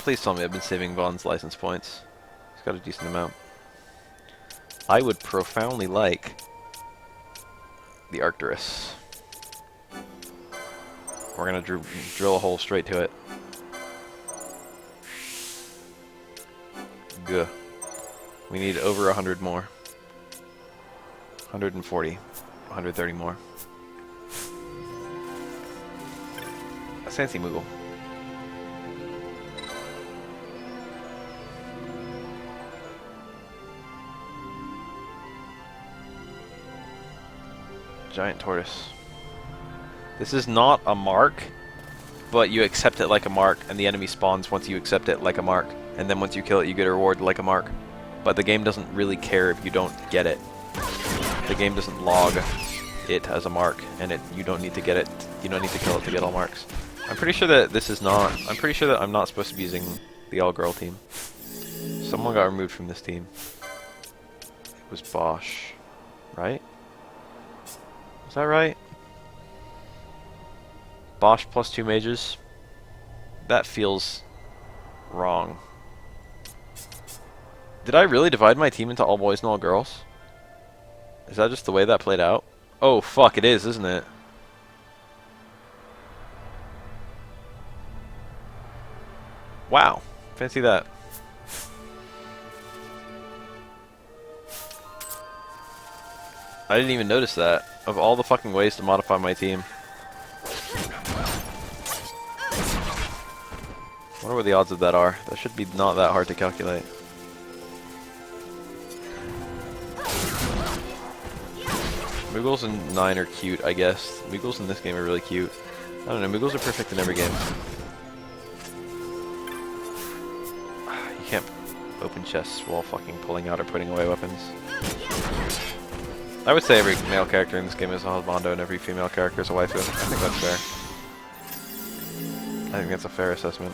Please tell me I've been saving Vaughn's license points. He's got a decent amount. I would profoundly like the Arcturus. We're gonna drill a hole straight to it. Good. We need over 100 more. 140. 130 more. A fancy Moogle. Giant tortoise. This is not a mark, but you accept it like a mark, and the enemy spawns once you accept it like a mark. And then once you kill it, you get a reward like a mark. But the game doesn't really care if you don't get it. The game doesn't log it as a mark, and you don't need to get it. You don't need to kill it to get all marks. I'm pretty sure that this is not. I'm pretty sure that I'm not supposed to be using the all-girl team. Someone got removed from this team. It was Bosch, right? Is that right? Bosch plus 2 mages? That feels wrong. Did I really divide my team into all boys and all girls? Is that just the way that played out? Oh fuck, it is, isn't it? Wow, fancy that. I didn't even notice that. Of all the fucking ways to modify my team. I wonder what the odds of that are. That should be not that hard to calculate. Moogles and 9 are cute, I guess. Moogles in this game are really cute. I don't know, Moogles are perfect in every game. You can't open chests while fucking pulling out or putting away weapons. I would say every male character in this game is a husbando and every female character is a waifu. I think that's fair. I think that's a fair assessment.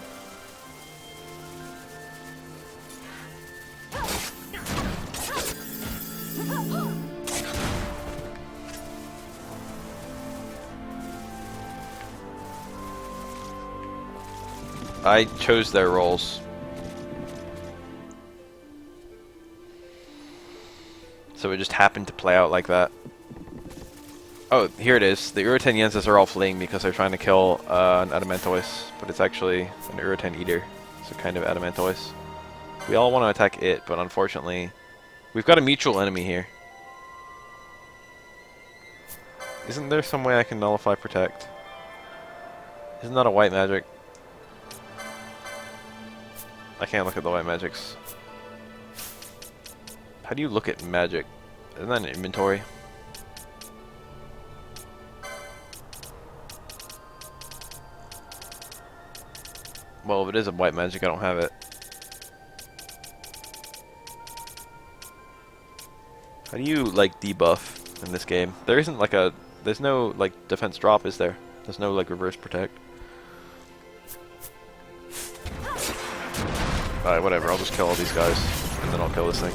I chose their roles. So it just happened to play out like that. Oh, here it is. The Urutenyenses are all fleeing because they're trying to kill an Adamantoise, but it's actually an Uruten Eater. It's a kind of Adamantoise. We all want to attack it, but unfortunately, we've got a mutual enemy here. Isn't there some way I can nullify protect? Isn't that a white magic? I can't look at the white magics. How do you look at magic? Isn't that an inventory? Well, if it is a white magic, I don't have it. How do you, like, debuff in this game? There isn't, like, there's no, like, defense drop, is there? There's no, like, reverse protect. Alright, whatever, I'll just kill all these guys, and then I'll kill this thing.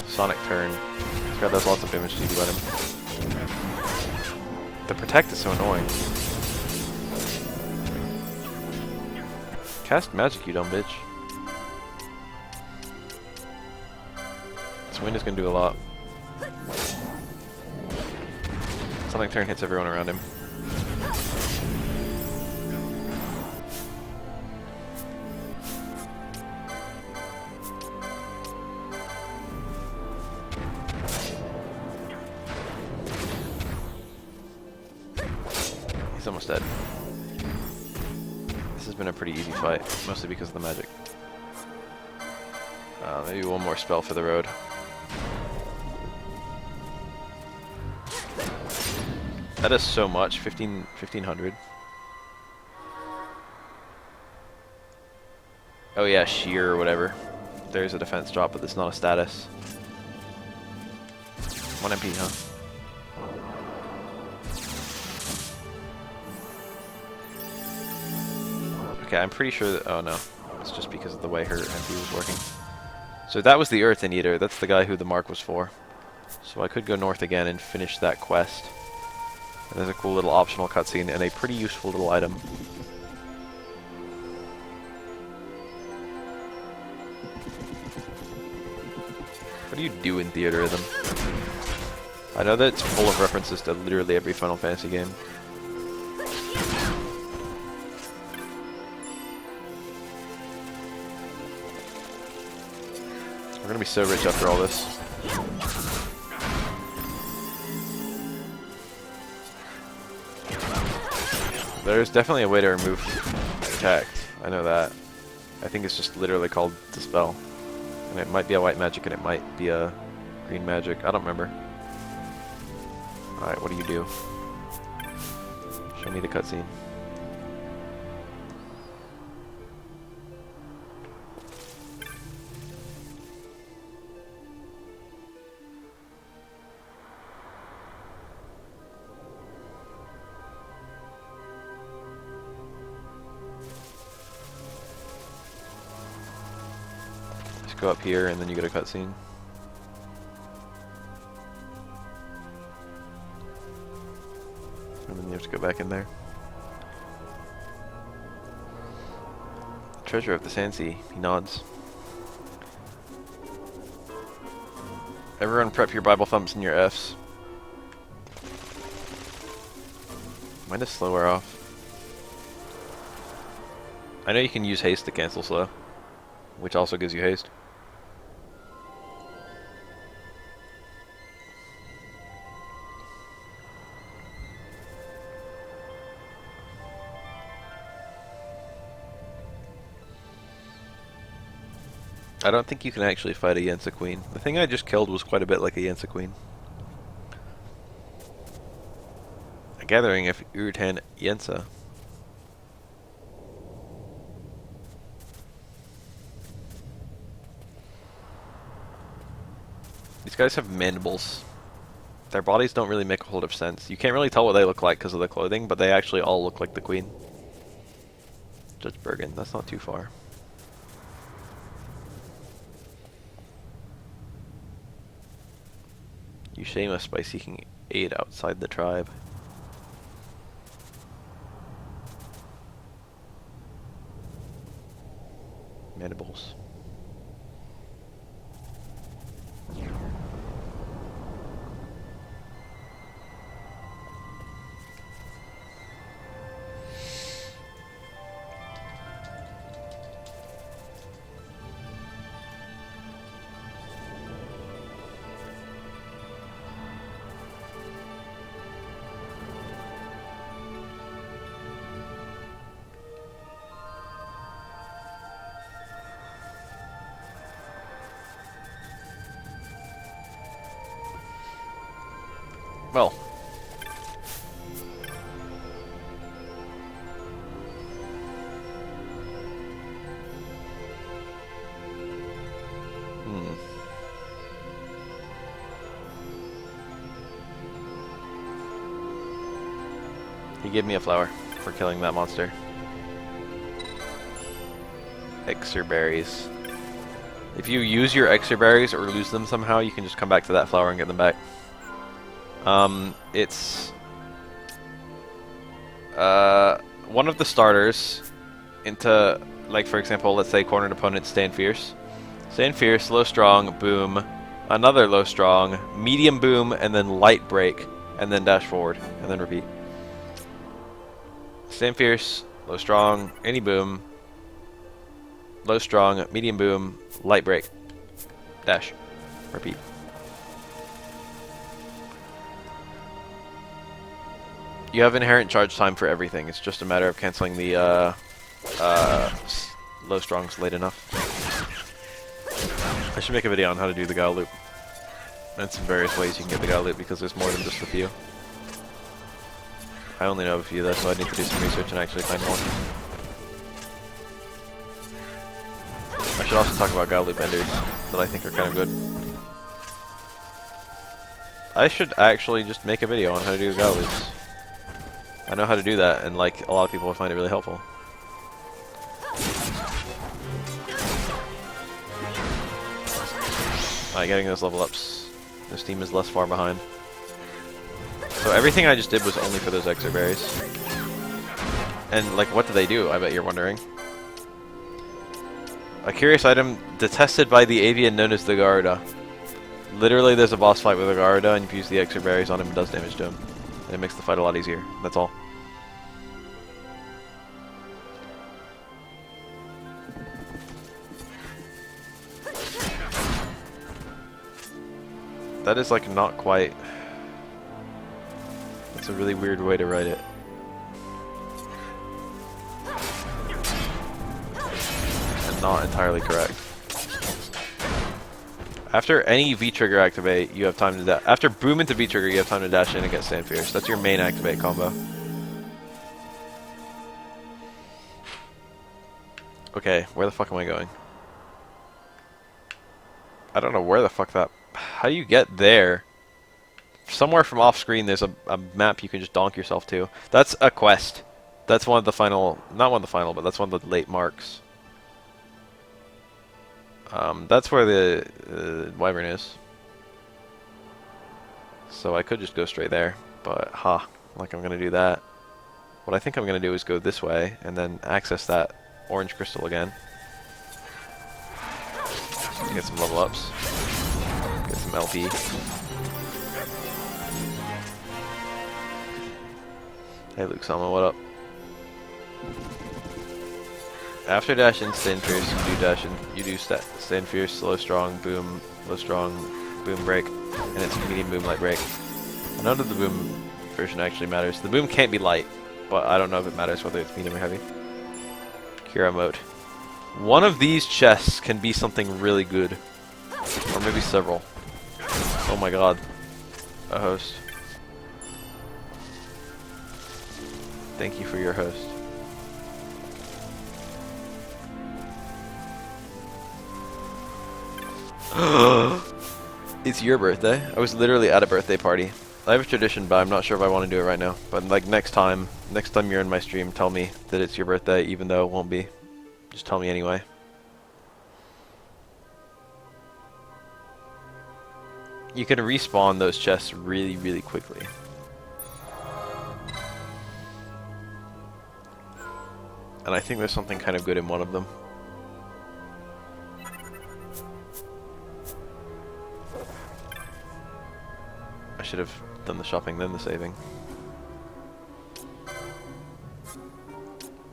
Sonic turn. This guy does lots of damage to you, let him. The protect is so annoying. Cast magic, you dumb bitch. This wind is gonna do a lot. Sonic turn hits everyone around him. He's almost dead. This has been a pretty easy fight, mostly because of the magic. Maybe one more spell for the road. That is so much, 1500. Oh yeah, sheer or whatever. There's a defense drop, but it's not a status. 1 MP, huh? Okay, I'm pretty sure that... Oh no, it's just because of the way her MP was working. So that was the Earthen Eater. That's the guy who the mark was for. So I could go north again and finish that quest. And there's a cool little optional cutscene and a pretty useful little item. What do you do in Theater Rhythm? I know that it's full of references to literally every Final Fantasy game. We're gonna be so rich after all this. There's definitely a way to remove attack. I know that. I think it's just literally called Dispel. And it might be a white magic and it might be a green magic. I don't remember. Alright, what do you do? Show me the cutscene. Go up here and then you get a cutscene. And then you have to go back in there. Treasure of the Sandsea. He nods. Everyone prep your Bible thumps and your Fs. Mine is slower off. I know you can use haste to cancel slow, which also gives you haste. I don't think you can actually fight a Yensa Queen. The thing I just killed was quite a bit like a Yensa Queen. A gathering of Urutan Yensa. These guys have mandibles. Their bodies don't really make a whole lot of sense. You can't really tell what they look like because of the clothing, but they actually all look like the Queen. Judge Bergen, that's not too far. You shame us by seeking aid outside the tribe. Mandibles. Well. He gave me a flower for killing that monster. XII berries. If you use your XII berries or lose them somehow, you can just come back to that flower and get them back. It's one of the starters into, like, for example, let's say cornered opponent stand fierce. Stand fierce, low strong, boom, another low strong, medium boom, and then light break, and then dash forward, and then repeat. Stand fierce, low strong, any boom, low strong, medium boom, light break, dash, repeat. You have inherent charge time for everything. It's just a matter of canceling the low strongs late enough. I should make a video on how to do the guile loop. And some various ways you can get the guile loop because there's more than just a few. I only know of a few though, so I need to do some research and actually find more. I should also talk about guile loop enders that I think are kind of good. I should actually just make a video on how to do guile loops. I know how to do that, and like a lot of people will find it really helpful. Alright, getting those level ups. This team is less far behind. So everything I just did was only for those XII berries. And like, what do they do? I bet you're wondering. A curious item detested by the avian known as the Garuda. Literally, there's a boss fight with a Garuda, and you use the extra berries on him and does damage to him. And it makes the fight a lot easier. That's all. That is like not quite... That's a really weird way to write it. And not entirely correct. After any V-trigger activate, you have time to dash. After boom into V-trigger, you have time to dash in and get Stand Fierce. That's your main activate combo. Okay, where the fuck am I going? I don't know where the fuck that... How do you get there? Somewhere from off screen there's a map you can just donk yourself to. That's a quest. That's one of the final... Not one of the final, but that's one of the late marks. That's where the wyvern is. So I could just go straight there, but like I'm gonna do that. What I think I'm gonna do is go this way and then access that orange crystal again. Get some level ups. Get some LP. Hey Luke Sama, what up? After dash in Stand Fierce, you do dash in, you do Stand Fierce, low strong, boom, low strong, boom break, and it's medium boom, light break. None of the boom version actually matters. The boom can't be light, but I don't know if it matters whether it's medium or heavy. Kira mode. One of these chests can be something really good, or maybe several. Oh my god, a host. Thank you for your host. It's your birthday. I was literally at a birthday party. I have a tradition, but I'm not sure if I want to do it right now. But like next time you're in my stream, tell me that it's your birthday, even though it won't be. Just tell me anyway. You can respawn those chests really, really quickly. And I think there's something kind of good in one of them. I should have done the shopping, then the saving.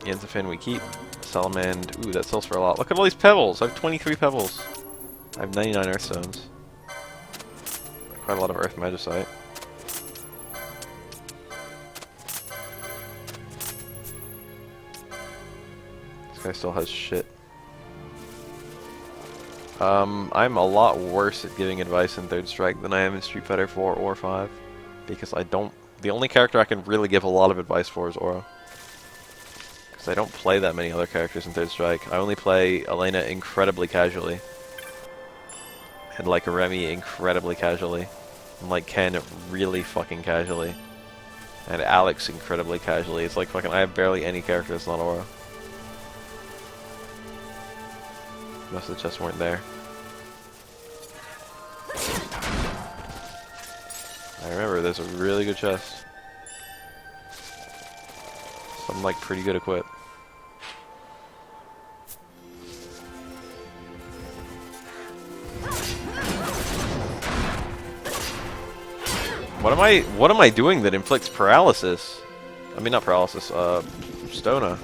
Yenzafin we keep. Salamand. Ooh, that sells for a lot. Look at all these pebbles! I have 23 pebbles. I have 99 earthstones. Quite a lot of earth magicite. This guy still has shit. I'm a lot worse at giving advice in Third Strike than I am in Street Fighter 4 or 5. Because I don't... The only character I can really give a lot of advice for is Oro. Because I don't play that many other characters in Third Strike. I only play Elena incredibly casually. And like Remy incredibly casually. And like Ken really fucking casually. And Alex incredibly casually. It's like fucking... I have barely any character that's not Oro. Most of the chests weren't there. I remember there's a really good chest. Some like pretty good equip. What am I doing that inflicts paralysis? I mean not paralysis, Stona.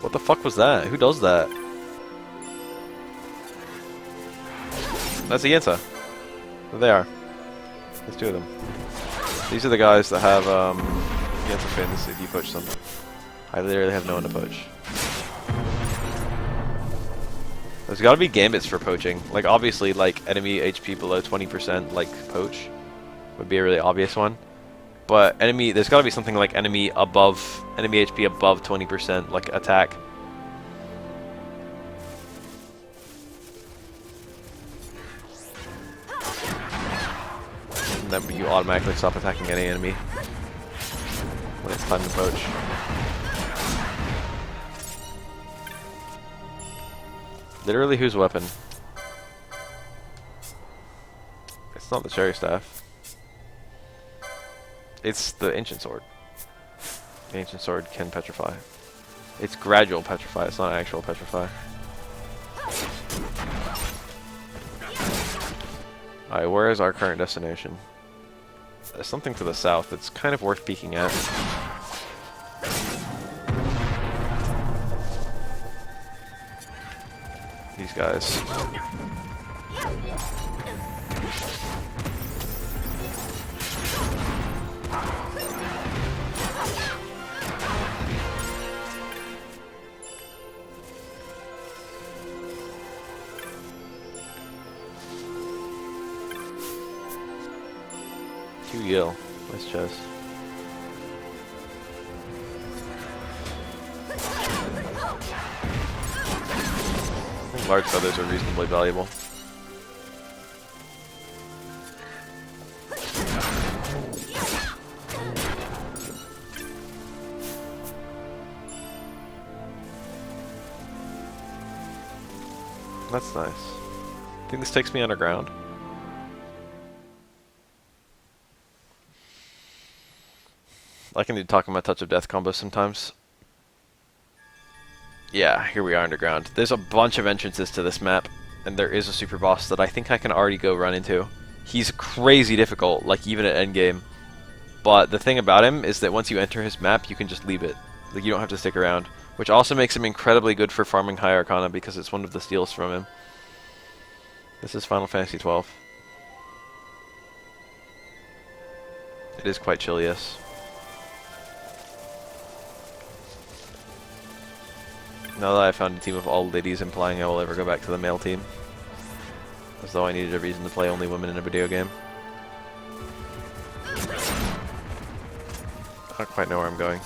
What the fuck was that? Who does that? That's a Yensa. There they are. There's two of them. These are the guys that have Yensa fins if you poach them. I literally have no one to poach. There's gotta be gambits for poaching. Like obviously like enemy HP below 20% like poach would be a really obvious one. But there's gotta be something like enemy HP above 20% like attack. Then you automatically stop attacking any enemy when it's time to poach. Literally, whose weapon? It's not the cherry staff. It's the ancient sword. The ancient sword can petrify. It's gradual petrify, it's not actual petrify. Alright, where is our current destination? There's something to the south that's kind of worth peeking at. These guys. Yield. Nice chest. I think large feathers are reasonably valuable. That's nice. I think this takes me underground. I can do talking about Touch of Death combos sometimes. Yeah, here we are underground. There's a bunch of entrances to this map, and there is a super boss that I think I can already go run into. He's crazy difficult, like even at endgame. But the thing about him is that once you enter his map, you can just leave it. Like you don't have to stick around. Which also makes him incredibly good for farming High Arcana because it's one of the steals from him. This is Final Fantasy XII. It is quite chillious. Now that I found a team of all ladies implying I will ever go back to the male team. As though I needed a reason to play only women in a video game. I don't quite know where I'm going.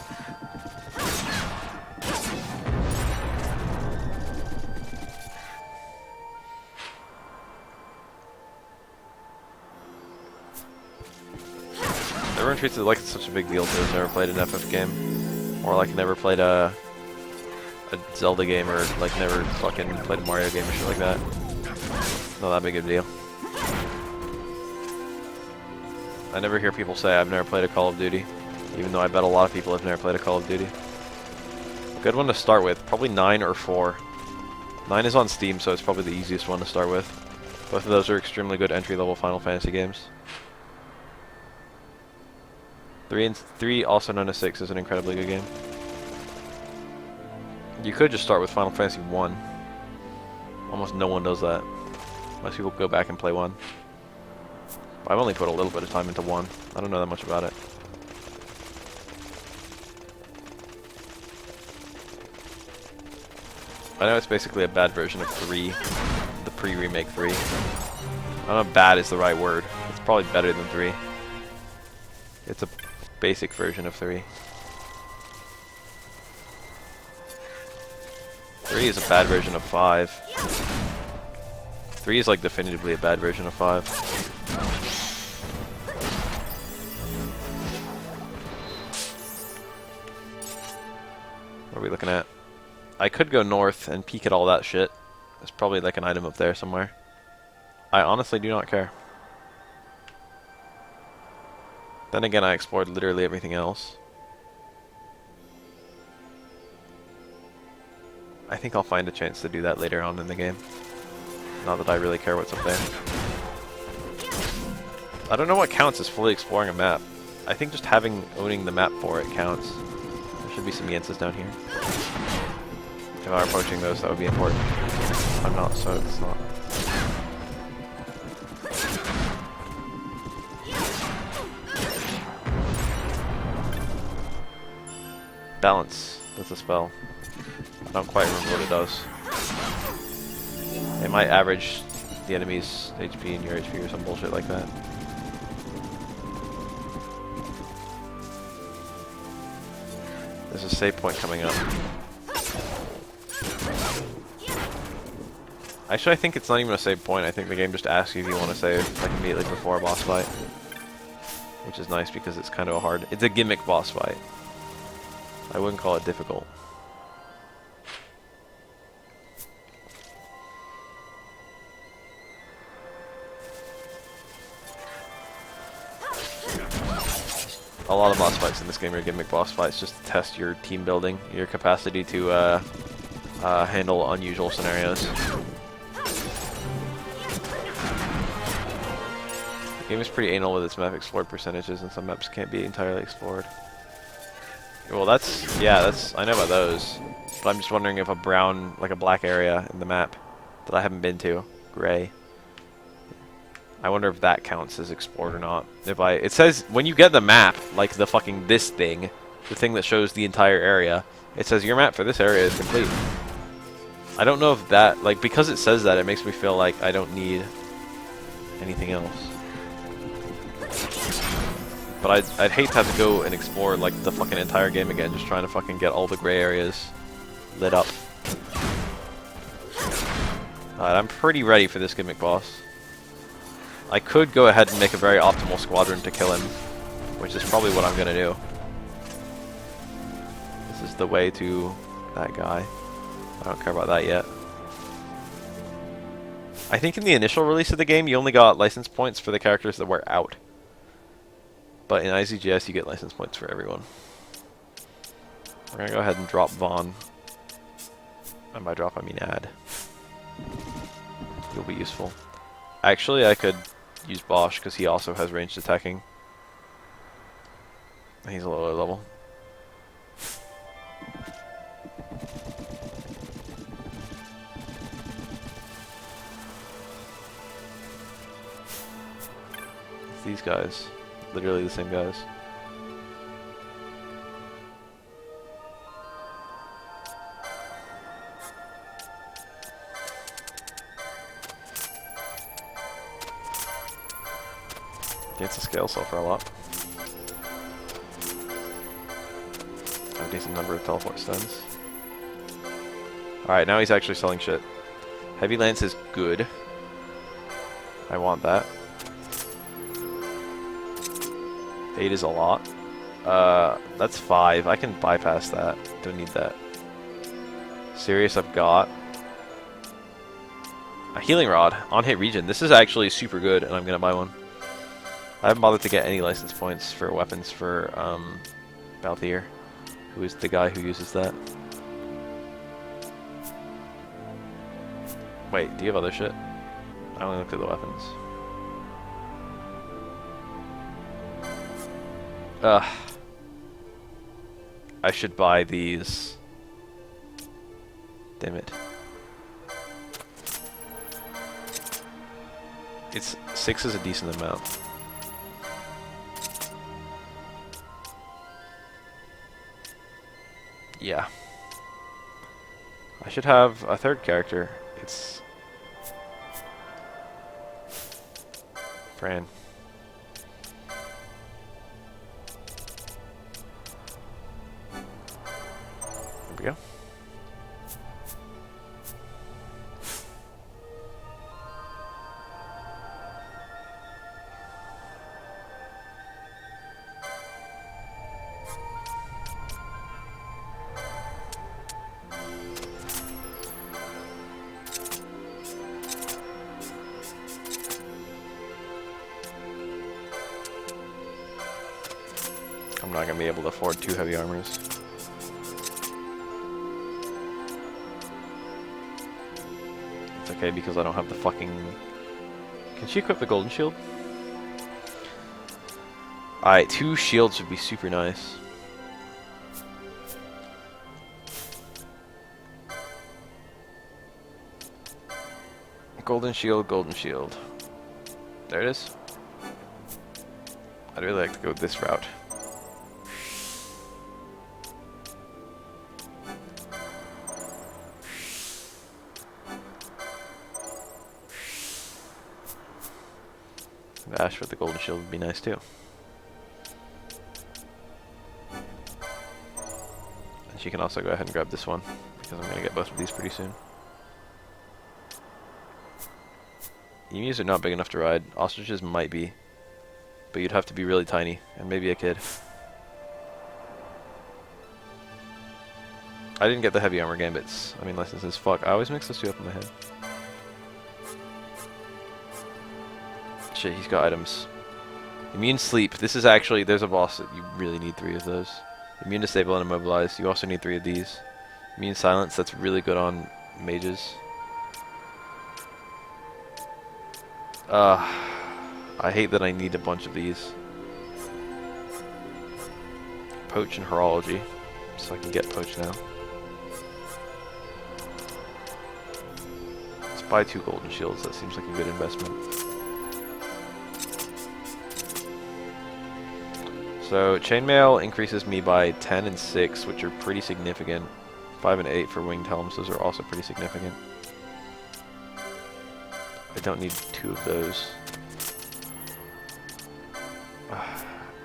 Everyone treats it like it's such a big deal to have never played an FF game. Or like never played a Zelda game, or like never fucking played a Mario game or shit like that. Not that big of a deal. I never hear people say I've never played a Call of Duty, even though I bet a lot of people have never played a Call of Duty. A good one to start with, probably 9 or 4. 9 is on Steam, so it's probably the easiest one to start with. Both of those are extremely good entry-level Final Fantasy games. 3, also known as 6, is an incredibly good game. You could just start with Final Fantasy 1. Almost no one does that. Most people go back and play 1. But I've only put a little bit of time into 1. I don't know that much about it. I know it's basically a bad version of 3. The pre-remake 3. I don't know if bad is the right word. It's probably better than 3. It's a basic version of 3. 3 is a bad version of 5. 3 is like definitively a bad version of 5. What are we looking at? I could go north and peek at all that shit. There's probably like an item up there somewhere. I honestly do not care. Then again, I explored literally everything else. I think I'll find a chance to do that later on in the game. Not that I really care what's up there. I don't know what counts as fully exploring a map. I think just owning the map for it counts. There should be some Yenses down here. If I'm approaching those, that would be important. I'm not, so it's not. Balance. That's a spell. I don't quite remember what it does. It might average the enemy's HP and your HP or some bullshit like that. There's a save point coming up. Actually, I think it's not even a save point. I think the game just asks you if you want to save like immediately before a boss fight. Which is nice because it's kind of it's a gimmick boss fight. I wouldn't call it difficult. A lot of boss fights in this game are gimmick boss fights just to test your team building, your capacity to handle unusual scenarios. Game is pretty anal with its map explored percentages, and some maps can't be entirely explored. Well, that's I know about those, but I'm just wondering if a brown, like a black area in the map that I haven't been to, gray. I wonder if that counts as explored or not. It says when you get the map, like the fucking this thing, the thing that shows the entire area, it says your map for this area is complete. I don't know if that, like, because it says that, it makes me feel like I don't need anything else. But I'd hate to have to go and explore, like, the fucking entire game again, just trying to fucking get all the gray areas lit up. Alright, I'm pretty ready for this gimmick boss. I could go ahead and make a very optimal squadron to kill him, which is probably what I'm gonna do. This is the way to that guy. I don't care about that yet. I think in the initial release of the game, you only got license points for the characters that were out. But in IZJS, you get license points for everyone. We're gonna go ahead and drop Vaughn. And by drop, I mean add. He'll be useful. Actually, I could use Bosch, because he also has ranged attacking. He's a lower level. It's these guys. Literally the same guys. Gets a scale cell for a lot. A decent number of teleport stuns. Alright, now he's actually selling shit. Heavy Lance is good. I want that. 8 is a lot. That's 5. I can bypass that. Don't need that. Serious, I've got. A Healing Rod on hit regen. This is actually super good, and I'm gonna buy one. I haven't bothered to get any license points for weapons for Balthier, who is the guy who uses that. Wait, do you have other shit? I only looked at the weapons. I should buy these. Damn it. It's 6 is a decent amount. Yeah. I should have a third character. It's Fran. There we go. I'm not gonna be able to afford 2 heavy armors. It's okay because I don't have the fucking... Can she equip the golden shield? Alright, 2 shields would be super nice. Golden shield, golden shield. There it is. I'd really like to go this route. Ash with the golden shield would be nice too. And she can also go ahead and grab this one, because I'm going to get both of these pretty soon. Emus are not big enough to ride. Ostriches might be, but you'd have to be really tiny, and maybe a kid. I didn't get the heavy armor gambits. I mean, licenses. Fuck, I always mix those two up in my head. Shit, he's got items. Immune sleep. This is actually, there's a boss that you really need 3 of those. Immune to stable and immobilize. You also need 3 of these. Immune silence. That's really good on mages. I hate that I need a bunch of these. Poach and Horology, so I can get Poach now. Let's buy 2 golden shields, that seems like a good investment. So, chainmail increases me by 10 and 6, which are pretty significant. 5 and 8 for winged helms, those are also pretty significant. I don't need 2 of those.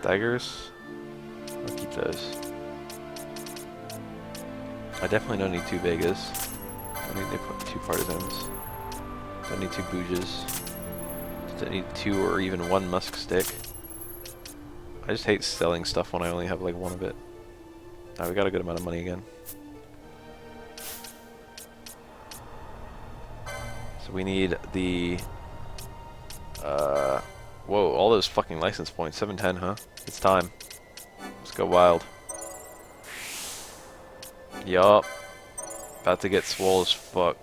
Daggers? I'll keep those. I definitely don't need 2 Vegas. Don't need 2 partisans. Don't need 2 bouges. Don't need 2 or even 1 musk stick. I just hate selling stuff when I only have like 1 of it. Now we got a good amount of money again. So we need the whoa, all those fucking license points. 710, huh? It's time. Let's go wild. Yup. About to get swole as fuck.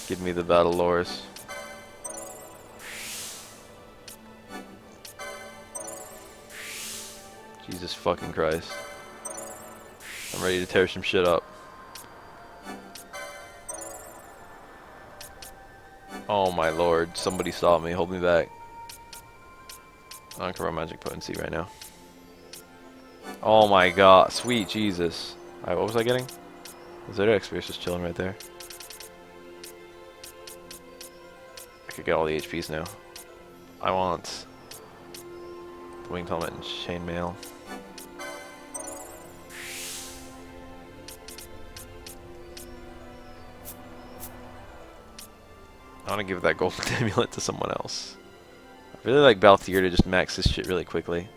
Give me the battle lores. Jesus fucking Christ. I'm ready to tear some shit up. Oh my lord, somebody stop me, hold me back. I don't care about magic potency right now. Oh my god, sweet Jesus. Alright, what was I getting? IZJS is just chilling right there. I could get all the HPs now. I want the winged helmet and chainmail. I want to give that golden amulet to someone else. I really like Balthier to just max this shit really quickly.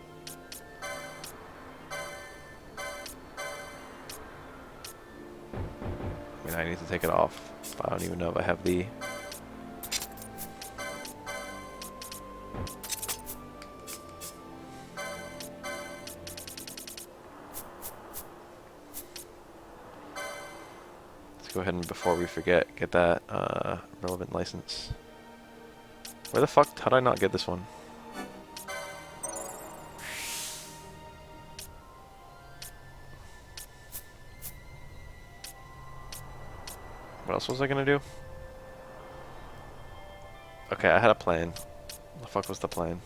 I mean, I need to take it off, but I don't even know if I have the... Go ahead and, before we forget, get that relevant license. Where the fuck? How did I not get this one? What else was I gonna do? Okay, I had a plan. What the fuck was the plan?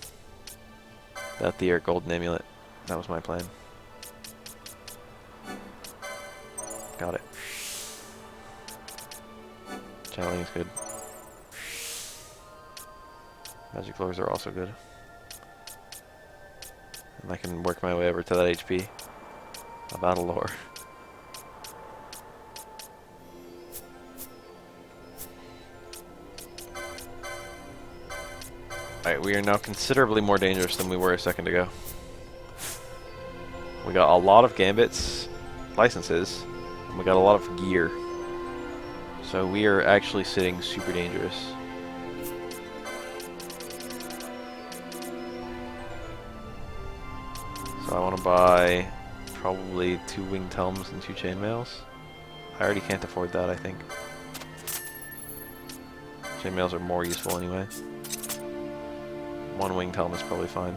That the golden amulet. That was my plan. Got it. Channeling is good. Magic floors are also good. And I can work my way over to that HP. A battle lore. Alright, we are now considerably more dangerous than we were a second ago. We got a lot of gambits, licenses, and we got a lot of gear. So we are actually sitting super dangerous. So I want to buy probably 2 winged helms and 2 chainmails. I already can't afford that, I think. Chainmails are more useful anyway. 1 winged helm is probably fine.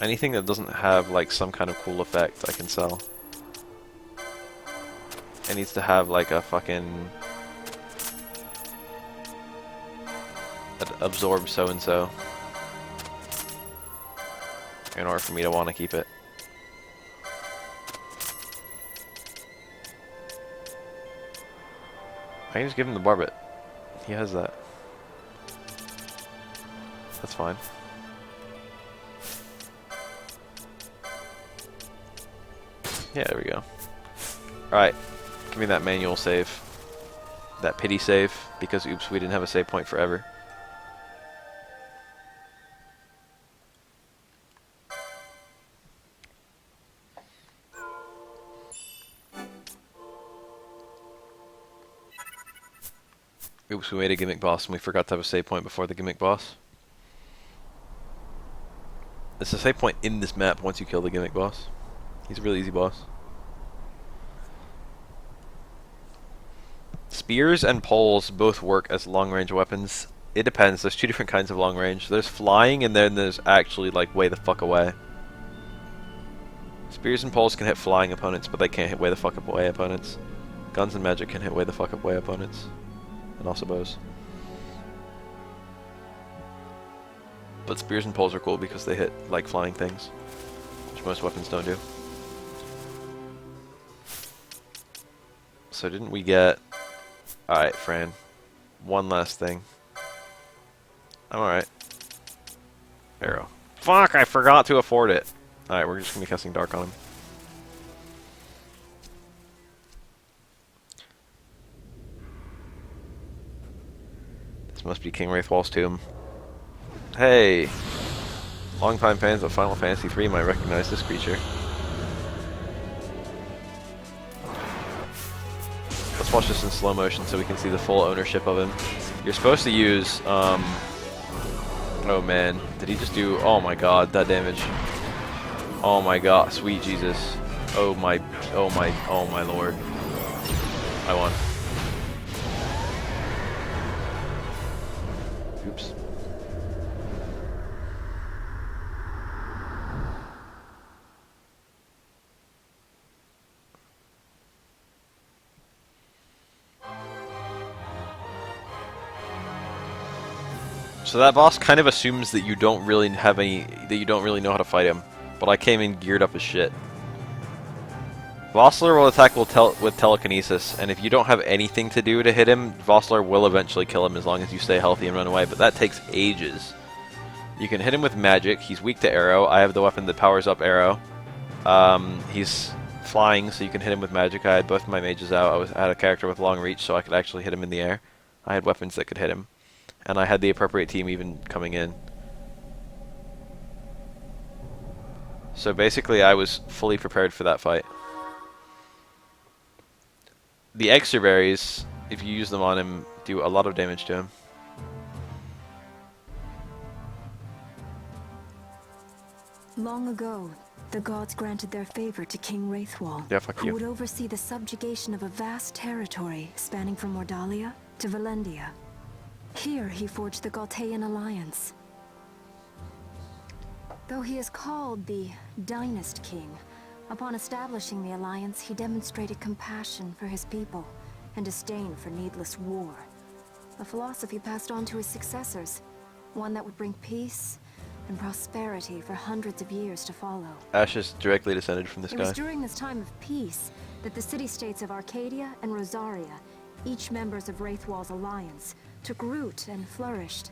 Anything that doesn't have like some kind of cool effect I can sell. It needs to have like a fucking absorb so and so in order for me to want to keep it. I can just give him the barbet. He has that. That's fine. Yeah, there we go. Alright, give me that manual save. That pity save, because oops, we didn't have a save point forever. Oops, we made a gimmick boss and we forgot to have a save point before the gimmick boss. It's a save point in this map once you kill the gimmick boss. He's a really easy boss. Spears and poles both work as long-range weapons. It depends. There's two different kinds of long-range. There's flying, and then there's actually, like, way the fuck away. Spears and poles can hit flying opponents, but they can't hit way the fuck away opponents. Guns and magic can hit way the fuck away opponents. And also bows. But spears and poles are cool because they hit, like, flying things, which most weapons don't do. So didn't we get... Alright, Fran. One last thing. I'm alright. Arrow. Fuck, I forgot to afford it. Alright, we're just gonna be casting Dark on him. This must be King Wraithwall's tomb. Hey! Longtime fans of Final Fantasy III might recognize this creature. Let's watch this in slow motion so we can see the full ownership of him. You're supposed to use, oh man, did he just do, oh my god, that damage. Oh my god, sweet Jesus. Oh my lord. I won. Oops. So that boss kind of assumes that you don't really have any, that you don't really know how to fight him. But I came in geared up as shit. Vossler will attack with telekinesis, and if you don't have anything to do to hit him, Vossler will eventually kill him as long as you stay healthy and run away, but that takes ages. You can hit him with magic. He's weak to arrow. I have the weapon that powers up arrow. He's flying, so you can hit him with magic. I had both my mages out. I had a character with long reach, so I could actually hit him in the air. I had weapons that could hit him. And I had the appropriate team even coming in. So basically I was fully prepared for that fight. The extra berries, if you use them on him, do a lot of damage to him. Long ago, the gods granted their favor to King Wraithwall, Yeah, fuck who you. would oversee the subjugation of a vast territory spanning from Mordalia to Valendia. Here he forged the Galtean alliance. Though he is called the Dynast King, upon establishing the alliance he demonstrated compassion for his people and disdain for needless war. A philosophy passed on to his successors, one that would bring peace and prosperity for hundreds of years to follow. Ashes directly descended from this It guy. was during this time of peace that the city-states of Arcadia and Rosaria, each members of Wraithwall's alliance, took root and flourished.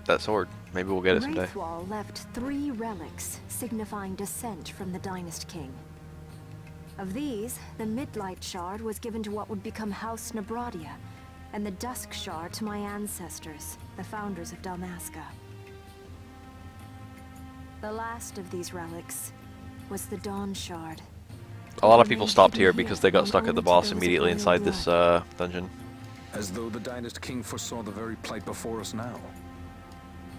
That sword. Maybe we'll get it someday. Wraithwall left 3 relics signifying descent from the Dynast King. Of these, the Midlight Shard was given to what would become House Nabradia, and the Dusk Shard to my ancestors, the founders of Dalmasca. The last of these relics was the Dawn Shard. A lot of people stopped here because they got stuck at the boss immediately inside this dungeon. As though the Dynast King foresaw the very plight before us now.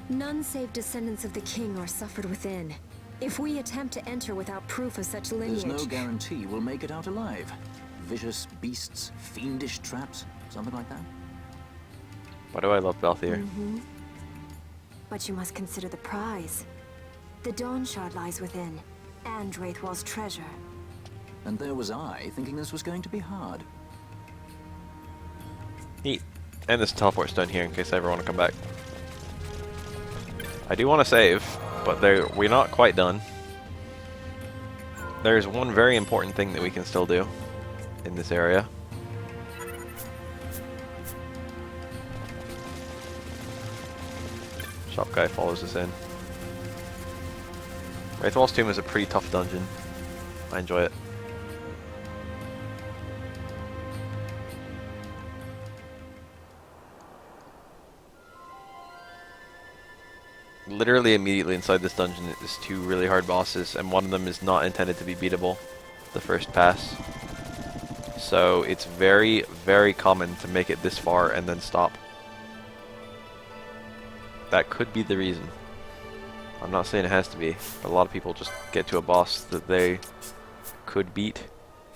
None save descendants of the king are suffered within. If we attempt to enter without proof of such lineage... There's no guarantee we'll make it out alive. Vicious beasts, fiendish traps, something like that. Why do I love Balthier? But you must consider the prize. The Dawn Shard lies within, and Wraithwall's treasure. And there was I, thinking this was going to be hard. Neat. And this teleport's done here in case I ever want to come back. I do want to save, but we're not quite done. There's one very important thing that we can still do in this area. Shop guy follows us in. Wraithwall's Tomb is a pretty tough dungeon. I enjoy it. Literally immediately inside this dungeon is 2 really hard bosses, and one of them is not intended to be beatable the first pass. So it's very, very common to make it this far and then stop. That could be the reason. I'm not saying it has to be, but a lot of people just get to a boss that they could beat,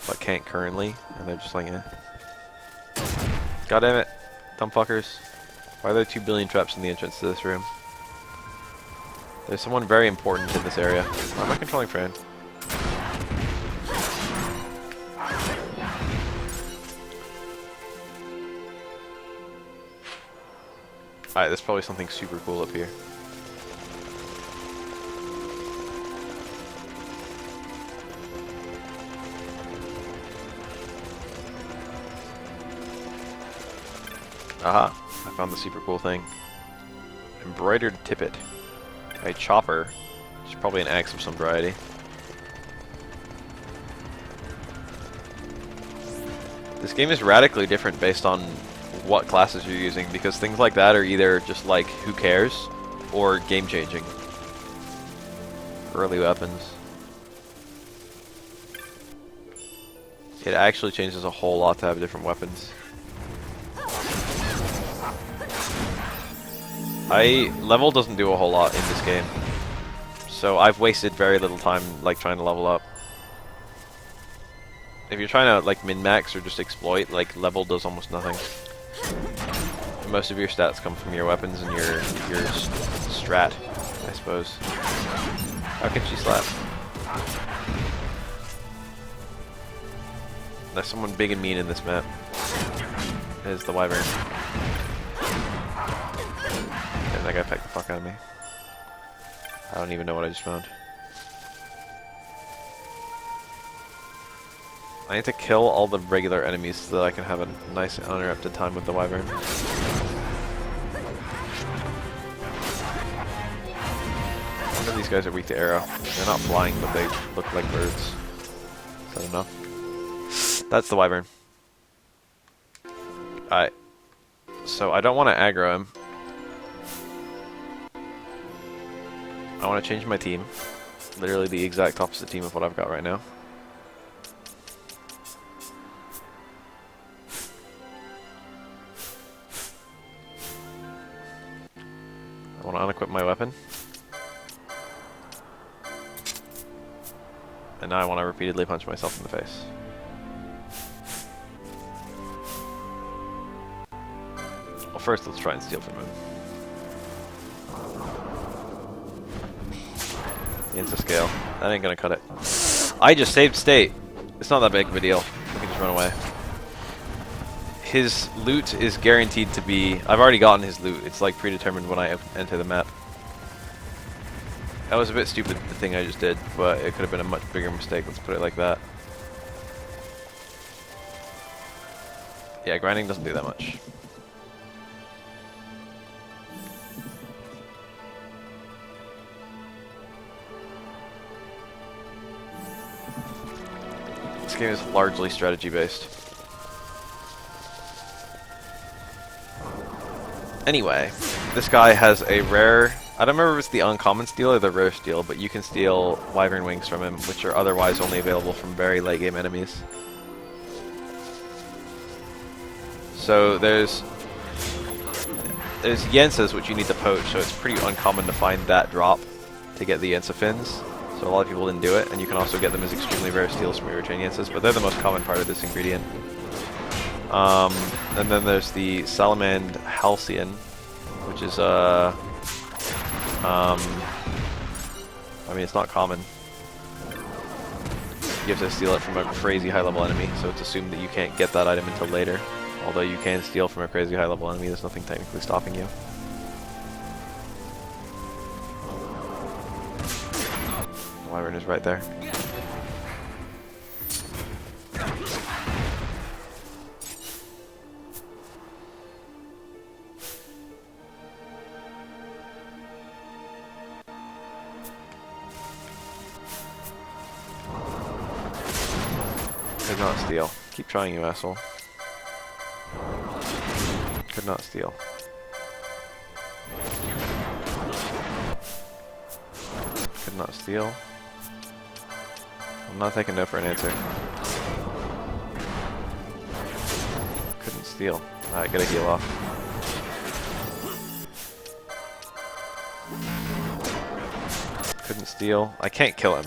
but can't currently, and they're just like, eh. God damn it, dumb fuckers. Why are there 2 billion traps in the entrance to this room? There's someone very important in this area. Why am I controlling Fran? Alright, there's probably something super cool up here. Aha! I found the super cool thing. Embroidered tippet. A chopper. Which is probably an axe of some variety. This game is radically different based on what classes you're using, because things like that are either just like, who cares, or game changing. Early weapons. It actually changes a whole lot to have different weapons. Level doesn't do a whole lot in this game, so I've wasted very little time like trying to level up. If you're trying to like min-max or just exploit, like level does almost nothing. Most of your stats come from your weapons and your strat, I suppose. How can she slap? There's someone big and mean in this map. There's the wyvern. And that guy pecked the fuck out of me. I don't even know what I just found. I need to kill all the regular enemies so that I can have a nice uninterrupted time with the wyvern. None of these guys are weak to arrow. They're not flying, but they look like birds. Is that enough? That's the wyvern. Alright. So I don't want to aggro him. I want to change my team. Literally the exact opposite team of what I've got right now. I want to unequip my weapon. And now I want to repeatedly punch myself in the face. Well, first let's try and steal from him. Into scale. That ain't gonna cut it. I just saved state. It's not that big of a deal. We can just run away. His loot is guaranteed to be... I've already gotten his loot. It's like predetermined when I enter the map. That was a bit stupid, the thing I just did, but it could have been a much bigger mistake, let's put it like that. Yeah, grinding doesn't do that much. This game is largely strategy based. Anyway, this guy has a rare... I don't remember if it's the uncommon steal or the rare steal, but you can steal wyvern wings from him, which are otherwise only available from very late game enemies. So there's Yensas, which you need to poach, so it's pretty uncommon to find that drop to get the Yensa fins. So a lot of people didn't do it, and you can also get them as extremely rare steals from your chain Yensas, but they're the most common part of this ingredient. And then there's the Salamand Halcyon, which is I mean, it's not common. You have to steal it from a crazy high level enemy, so it's assumed that you can't get that item until later. Although you can steal from a crazy high level enemy, there's nothing technically stopping you. The wyvern is right there. Could not steal. Keep trying, you asshole. Could not steal. Could not steal. I'm not taking no for an answer. Couldn't steal. Alright, gotta heal off. Couldn't steal. I can't kill him.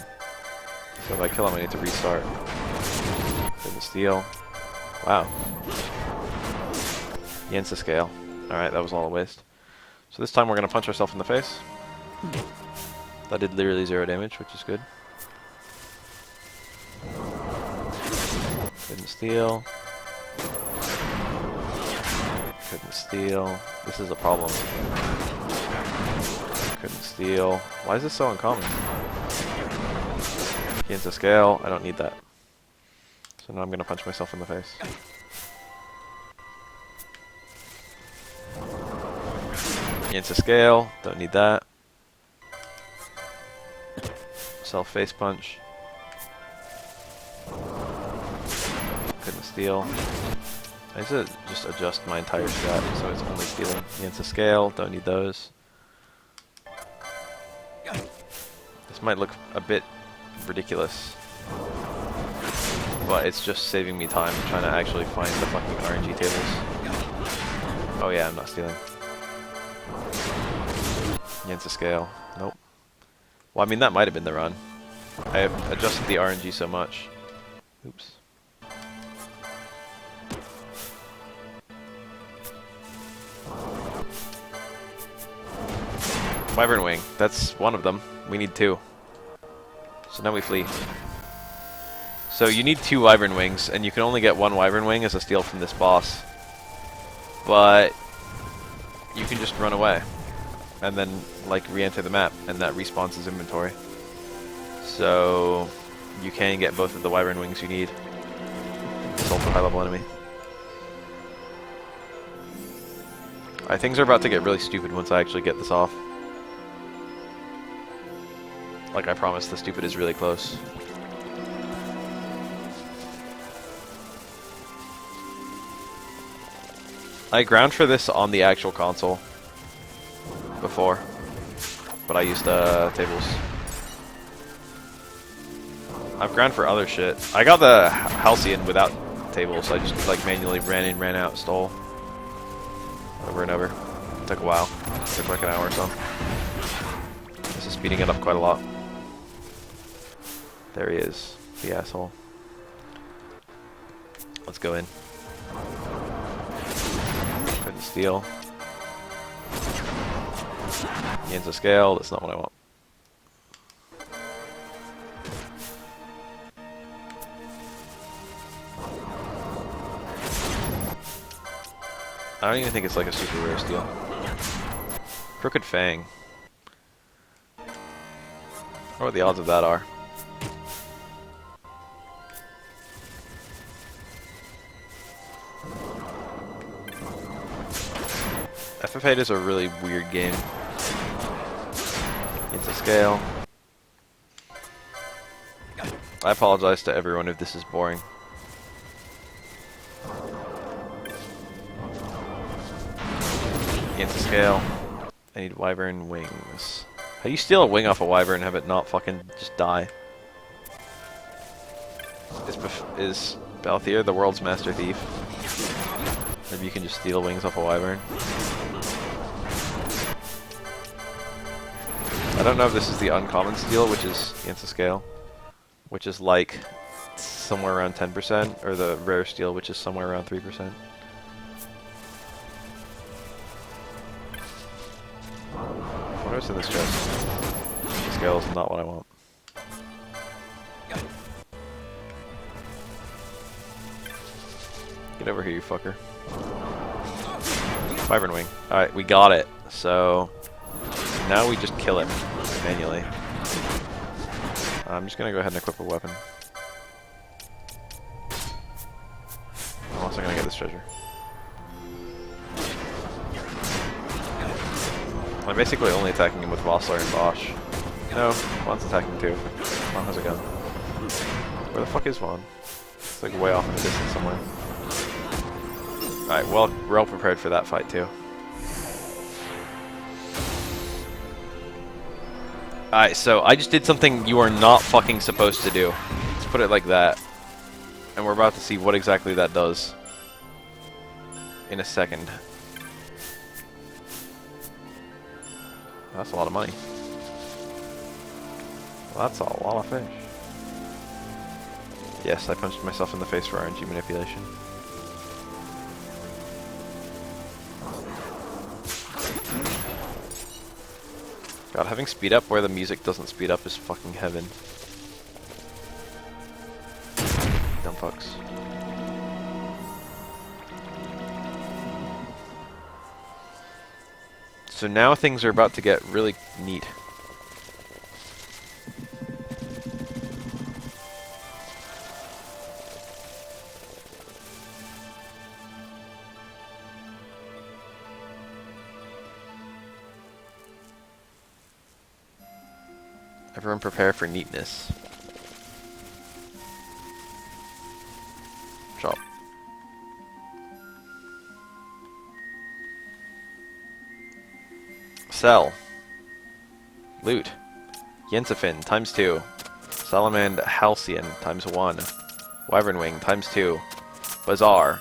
So if I kill him, I need to restart. Couldn't steal. Wow. Against the scale. Alright, that was all a waste. So this time we're going to punch ourselves in the face. That did literally 0 damage, which is good. Couldn't steal. Couldn't steal. This is a problem. Couldn't steal. Why is this so uncommon? Against the scale. I don't need that. So now I'm going to punch myself in the face. Against the scale. Don't need that. Self face punch. Couldn't steal. I need to just adjust my entire strat so it's only stealing. Against the scale. Don't need those. This might look a bit ridiculous, but it's just saving me time trying to actually find the fucking RNG tables. Oh yeah, I'm not stealing. Against the scale. Nope. Well, I mean, that might have been the run. I have adjusted the RNG so much. Oops. Wyvern Wing. That's one of them. We need 2. So now we flee. So you need 2 Wyvern Wings, and you can only get 1 Wyvern Wing as a steal from this boss. But you can just run away and then like re-enter the map, and that respawns his inventory. So you can get both of the Wyvern Wings you need. It's also a high level enemy. Alright, things are about to get really stupid once I actually get this off. Like I promised, the stupid is really close. I ground for this on the actual console before, but I used tables. I've ground for other shit. I got the Halcyon without tables, so I just like manually ran in, ran out, stole. Over and over. It took a while. It took like an hour or so. This is speeding it up quite a lot. There he is, the asshole. Let's go in. Couldn't steal. Gains a scale, that's not what I want. I don't even think it's like a super rare steal. Crooked Fang. I wonder what the odds of that are. FF8 is a really weird game. It's a scale. I apologize to everyone if this is boring. Against the scale. I need Wyvern Wings. How do you steal a wing off a Wyvern and have it not fucking just die? Is Balthier the world's master thief? Maybe you can just steal wings off a Wyvern. I don't know if this is the uncommon steal, which is against the scale, which is like somewhere around 10%, or the rare steal, which is somewhere around 3%. What is in this chest? The scale is not what I want. Get over here, you fucker. Wyvern Wing. Alright, we got it. So now we just kill him manually. I'm just gonna go ahead and equip a weapon. I'm also gonna get this treasure. I'm basically only attacking him with Vossler and Bosch. No, Vaughn's attacking too. Vaughn has a gun. Where the fuck is Vaughn? It's like way off in the distance somewhere. Alright, well, we're all prepared for that fight too. Alright, so I just did something you are not fucking supposed to do. Let's put it like that. And we're about to see what exactly that does. In a second. That's a lot of money. That's a lot of fish. Yes, I punched myself in the face for RNG manipulation. God, having speed up where the music doesn't speed up is fucking heaven. Dumb fucks. So now things are about to get really neat. Everyone prepare for neatness. Chop. Sell. Loot. Yensafin times 2. Salamand Halcyon times 1. Wyvern Wing times 2. Bazaar.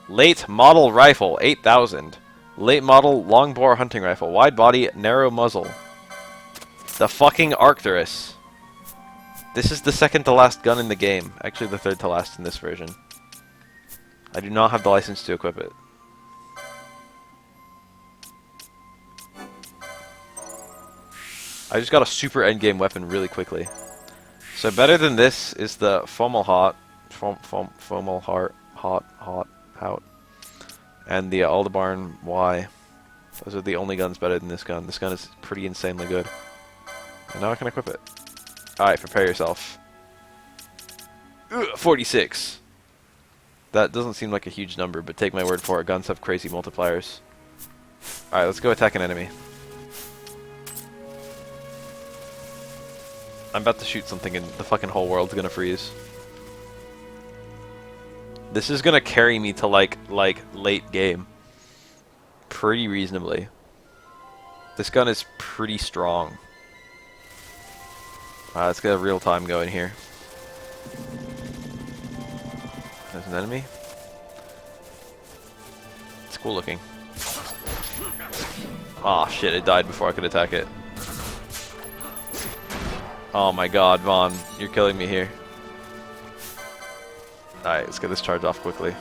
Late model rifle 8,000. Late model longbore hunting rifle. Wide body, narrow muzzle. The fucking Arcturus. This is the second to last gun in the game. Actually, the third to last in this version. I do not have the license to equip it. I just got a super endgame weapon really quickly. So better than this is the Fomalhaut, Hout, and the Aldebaran Y. Those are the only guns better than this gun. This gun is pretty insanely good. And now I can equip it. Alright, prepare yourself. Ugh, 46. That doesn't seem like a huge number, but take my word for it. Guns have crazy multipliers. Alright, let's go attack an enemy. I'm about to shoot something and the fucking whole world's gonna freeze. This is gonna carry me to like late game. Pretty reasonably. This gun is pretty strong. Let's get a real time going here. There's an enemy. It's cool looking. Aw, shit, it died before I could attack it. Oh my god, Vaughn, you're killing me here. Alright, let's get this charge off quickly.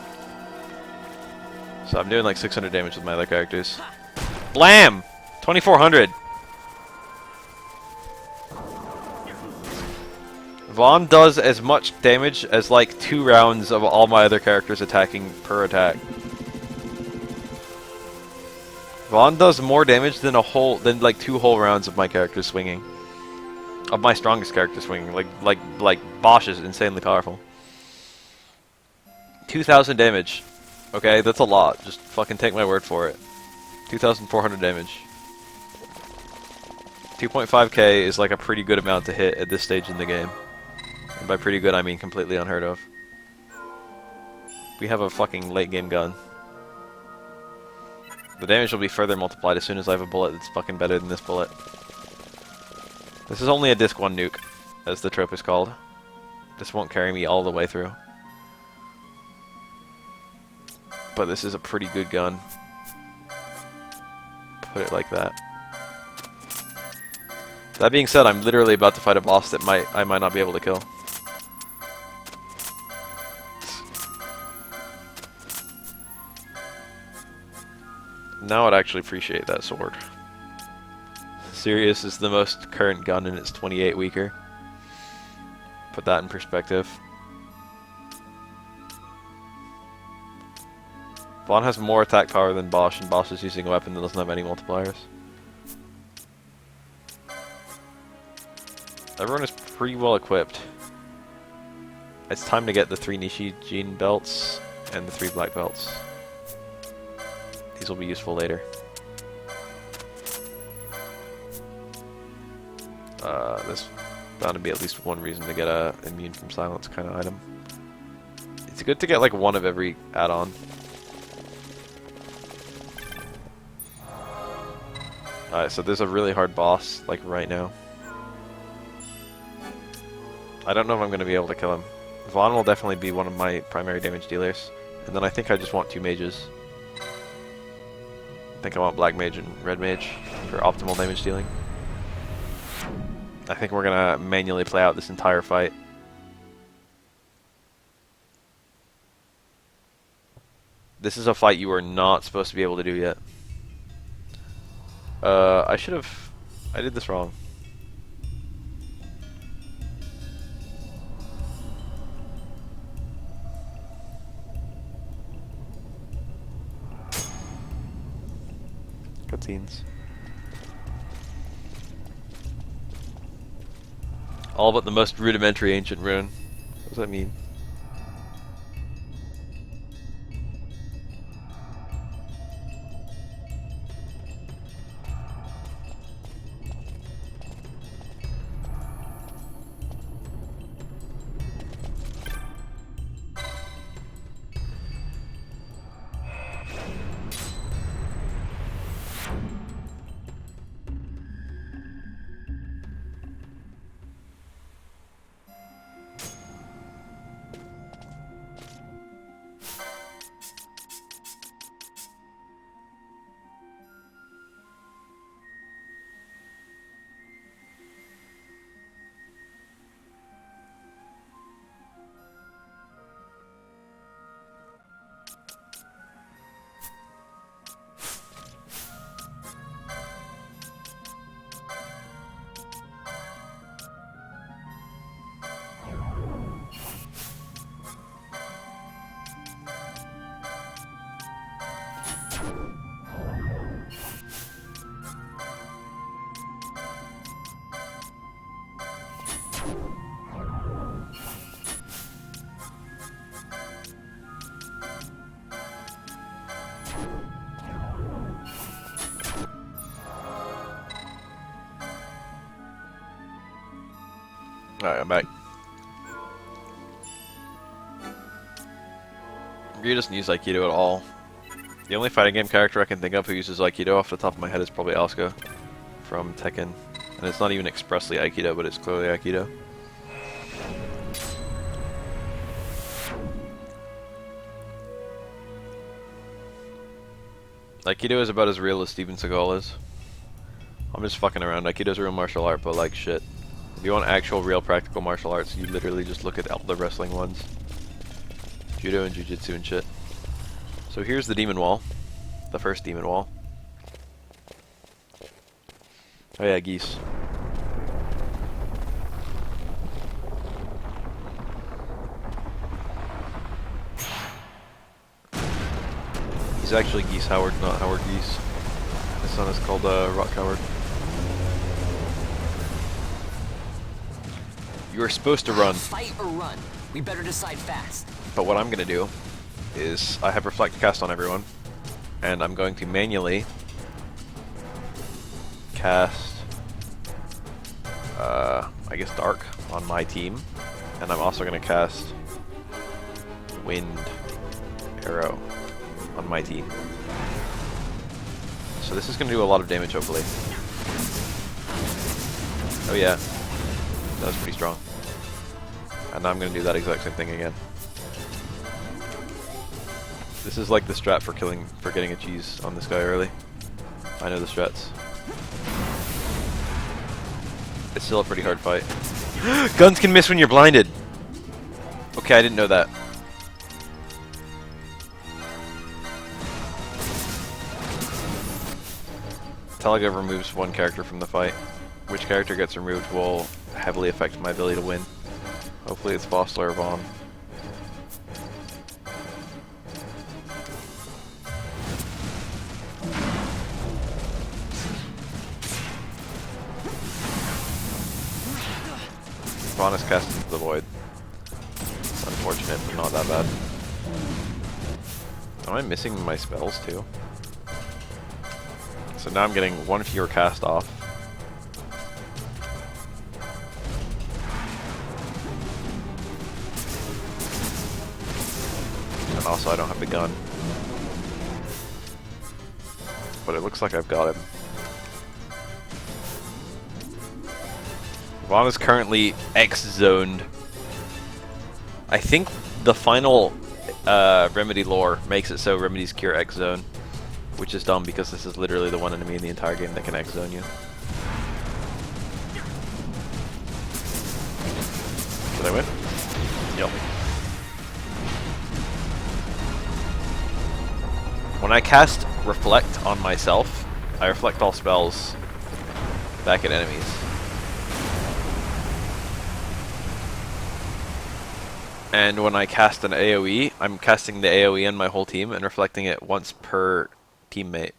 So I'm doing like 600 damage with my other characters. Blam! 2400! Vaughn does as much damage as like 2 rounds of all my other characters attacking per attack. Vaughn does more damage than like 2 whole rounds of my characters swinging. Of my strongest character swinging. Like Bosch is insanely powerful. 2,000 damage. Okay, that's a lot. Just fucking take my word for it. 2,400 damage. 2.5k is like a pretty good amount to hit at this stage in the game. And by pretty good, I mean completely unheard of. We have a fucking late game gun. The damage will be further multiplied as soon as I have a bullet that's fucking better than this bullet. This is only a disc 1 nuke, as the trope is called. This won't carry me all the way through. But this is a pretty good gun. Put it like that. That being said, I'm literally about to fight a boss that I might not be able to kill. Now I'd actually appreciate that sword. Sirius is the most current gun and it's 28 weaker. Put that in perspective. Vaughn has more attack power than Bosch, and Bosch is using a weapon that doesn't have any multipliers. Everyone is pretty well equipped. It's time to get the 3 Nishijin belts and the 3 black belts. These will be useful later. There's bound to be at least one reason to get a immune from silence kind of item. It's good to get like one of every add-on. Alright, so there's a really hard boss, like right now. I don't know if I'm going to be able to kill him. Vaughn will definitely be one of my primary damage dealers. And then I think I just want 2 mages. I think I want black mage and red mage for optimal damage dealing. I think we're gonna manually play out this entire fight. This is a fight you are not supposed to be able to do yet. I did this wrong. Cutscenes. All but the most rudimentary ancient rune. What does that mean? Alright, I'm back. Ryu doesn't use Aikido at all. The only fighting game character I can think of who uses Aikido off the top of my head is probably Asuka from Tekken. And it's not even expressly Aikido, but it's clearly Aikido. Aikido is about as real as Steven Seagal is. I'm just fucking around. Aikido's a real martial art, but like shit. If you want actual, real, practical martial arts, you literally just look at all the wrestling ones. Judo and Jiu-Jitsu and shit. So here's the demon wall. The first demon wall. Oh yeah, geese. He's actually Geese Howard, not Howard Geese. His son is called Rock Howard. You are supposed to run. Fight or run? We better decide fast. But what I'm going to do is I have Reflect cast on everyone, and I'm going to manually cast, I guess Dark on my team, and I'm also going to cast Wind Arrow on my team. So this is going to do a lot of damage, hopefully. Oh yeah, that was pretty strong. And now I'm going to do that exact same thing again. This is like the strat for getting a cheese on this guy early. I know the strats. It's still a pretty hard fight. Guns can miss when you're blinded! Okay, I didn't know that. Telegraph removes one character from the fight. Which character gets removed will heavily affect my ability to win. Hopefully it's Vossler or Vaughn. Vaughn is cast into the void. Unfortunate, but not that bad. Am I missing my spells too? So now I'm getting one fewer cast off. And also I don't have the gun. But it looks like I've got him. Vaughn is currently X-zoned. I think the final Remedy lore makes it so Remedy's cure X-zone. Which is dumb because this is literally the one enemy in the entire game that can X-zone you. Did I win? Yep. When I cast Reflect on myself, I reflect all spells back at enemies. And when I cast an AoE, I'm casting the AoE on my whole team and reflecting it once per teammate.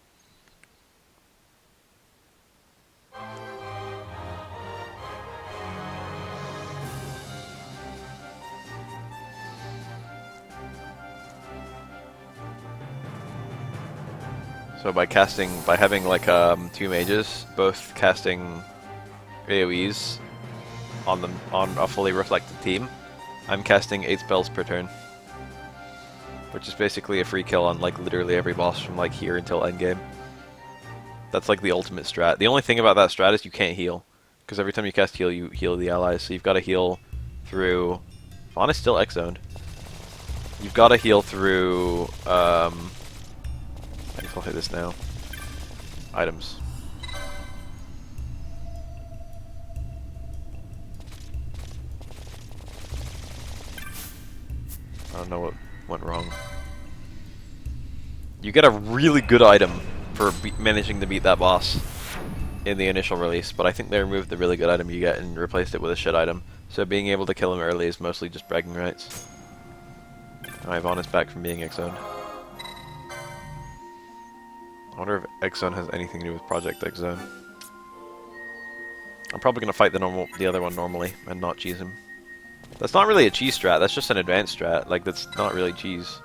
So by having like two mages, both casting AoEs on a fully reflected team, I'm casting 8 spells per turn, which is basically a free kill on like literally every boss from like here until endgame. That's like the ultimate strat. The only thing about that strat is you can't heal, because every time you cast heal, you heal the allies. So you've got to heal through. Vaughn is still X-zoned. You've got to heal through. I guess I'll hit this now. Items. I don't know what went wrong. You get a really good item for managing to beat that boss in the initial release, but I think they removed the really good item you get and replaced it with a shit item. So being able to kill him early is mostly just bragging rights. Alright, Vaughn is back from being X-zoned. I wonder if X-Zone has anything to do with Project X-Zone. I'm probably going to fight the other one normally and not cheese him. That's not really a cheese strat, that's just an advanced strat. Like, that's not really cheese.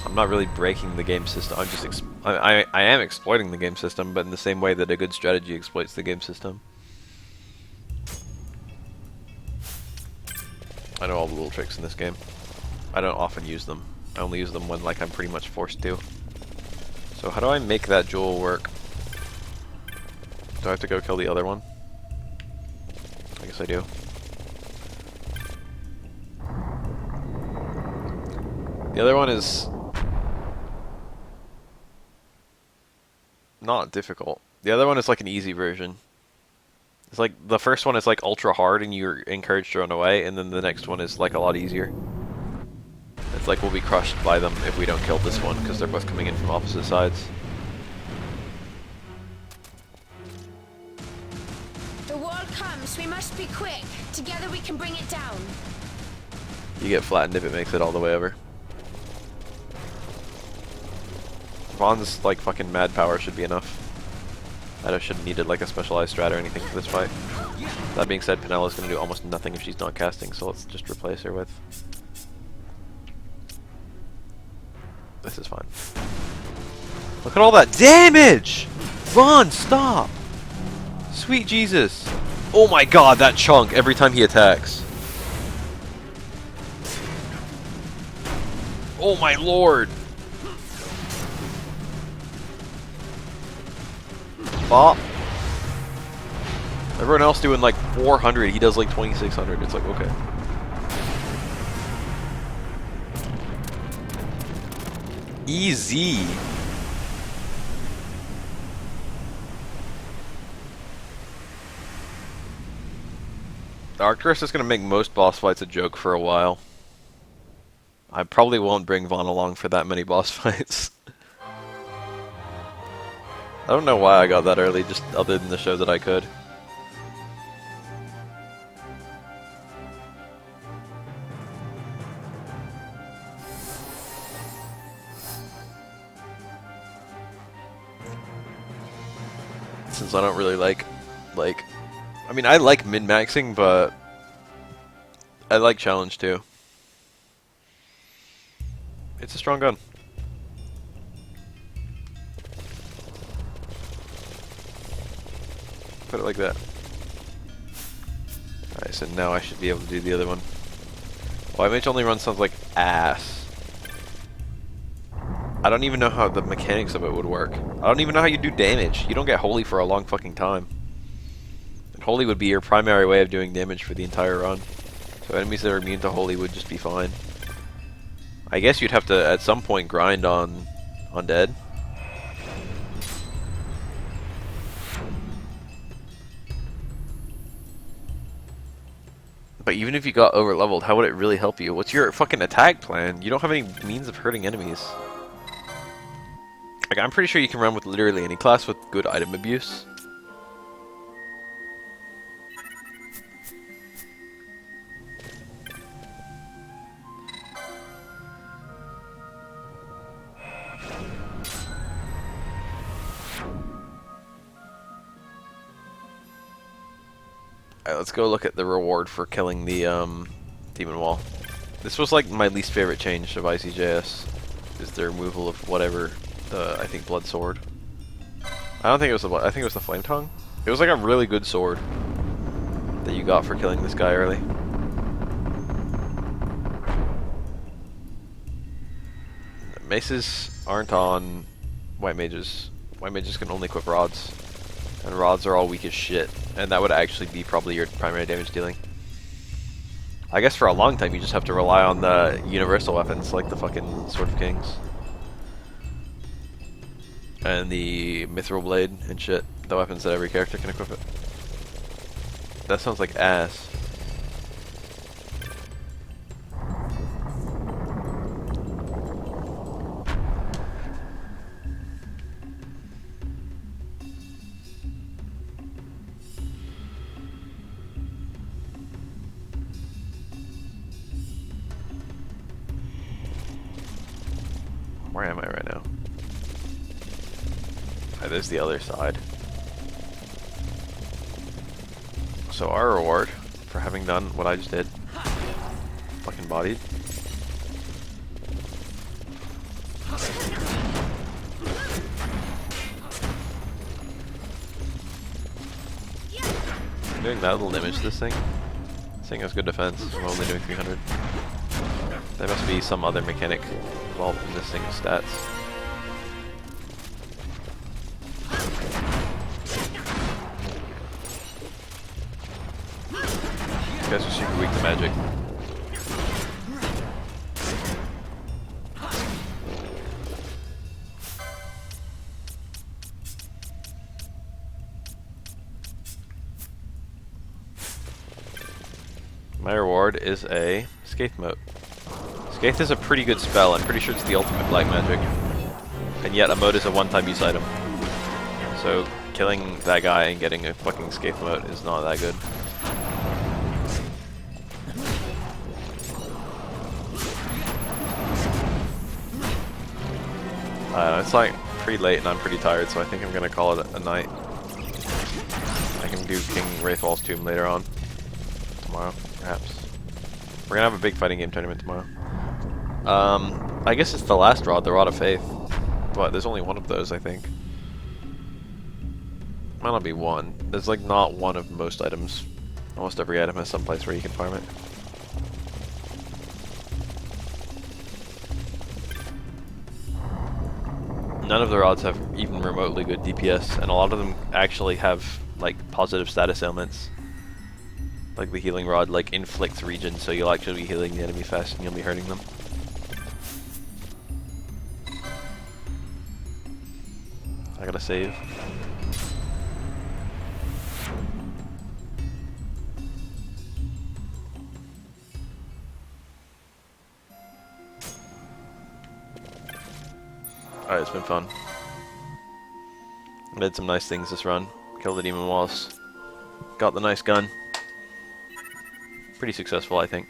I'm not really breaking the game system. I'm just I am exploiting the game system, but in the same way that a good strategy exploits the game system. I know all the little tricks in this game. I don't often use them. I only use them when like I'm pretty much forced to. So how do I make that jewel work? Do I have to go kill the other one? I guess I do. The other one is not difficult. The other one is like an easy version. It's like the first one is like ultra hard and you're encouraged to run away, and then the next one is like a lot easier. It's like we'll be crushed by them if we don't kill this one because they're both coming in from opposite sides. The wall comes. We must be quick. Together we can bring it down. You get flattened if it makes it all the way over. Vaughn's like fucking mad power should be enough. I shouldn't needed like a specialized strat or anything for this fight. That being said, Penella's gonna do almost nothing if she's not casting, so let's just replace her with. This is fine. Look at all that damage! Vaughn, stop! Sweet Jesus! Oh my god, that chunk every time he attacks. Oh my lord! Bop. Everyone else doing like 400, he does like 2600. It's like, okay. Easy. The Arcturus is going to make most boss fights a joke for a while. I probably won't bring Vaughn along for that many boss fights. I don't know why I got that early, just other than to show that I could. Since I don't really like, I mean, I like min-maxing, but I like challenge too. It's a strong gun. Put it like that. Alright, so now I should be able to do the other one. YMH only run sounds like ass. I don't even know how the mechanics of it would work. I don't even know how you do damage. You don't get holy for a long fucking time. And holy would be your primary way of doing damage for the entire run. So enemies that are immune to holy would just be fine. I guess you'd have to at some point grind on undead. But even if you got over leveled, how would it really help you? What's your fucking attack plan? You don't have any means of hurting enemies. Like, I'm pretty sure you can run with literally any class with good item abuse. Alright, let's go look at the reward for killing the demon wall. This was like my least favorite change of IZJS, is the removal of whatever, I think blood sword. I don't think it was the blood, I think it was the flame tongue. It was like a really good sword that you got for killing this guy early. Maces aren't on white mages. White mages can only equip rods. And rods are all weak as shit, and that would actually be probably your primary damage dealing. I guess for a long time you just have to rely on the universal weapons like the fucking Sword of Kings. And the Mithril Blade and shit, the weapons that every character can equip it. That sounds like ass. Where am I right now? Oh, there's the other side. So our reward for having done what I just did, fucking bodied. I'm doing that little damage to this thing. This thing has good defense. I'm only doing 300. There must be some other mechanic involved in this thing's stats. You guys are super weak to magic. My reward is a Scathe Mote. Scathe is a pretty good spell. I'm pretty sure it's the ultimate black magic. And yet a mote is a one-time use item. So killing that guy and getting a fucking Scathe Mote is not that good. I don't know, it's like pretty late and I'm pretty tired, so I think I'm gonna call it a night. I can do King Wraithwall's Tomb later on. Tomorrow, perhaps. We're gonna have a big fighting game tournament tomorrow. I guess it's the last rod, the Rod of Faith. But there's only one of those, I think. Might not be one. There's like not one of most items. Almost every item has some place where you can farm it. None of the rods have even remotely good DPS, and a lot of them actually have like positive status ailments. Like the healing rod like inflicts regen, so you'll actually be healing the enemy fast and you'll be hurting them. I gotta save. Alright, it's been fun. I did some nice things this run. Killed the demon walls. Got the nice gun. Pretty successful, I think.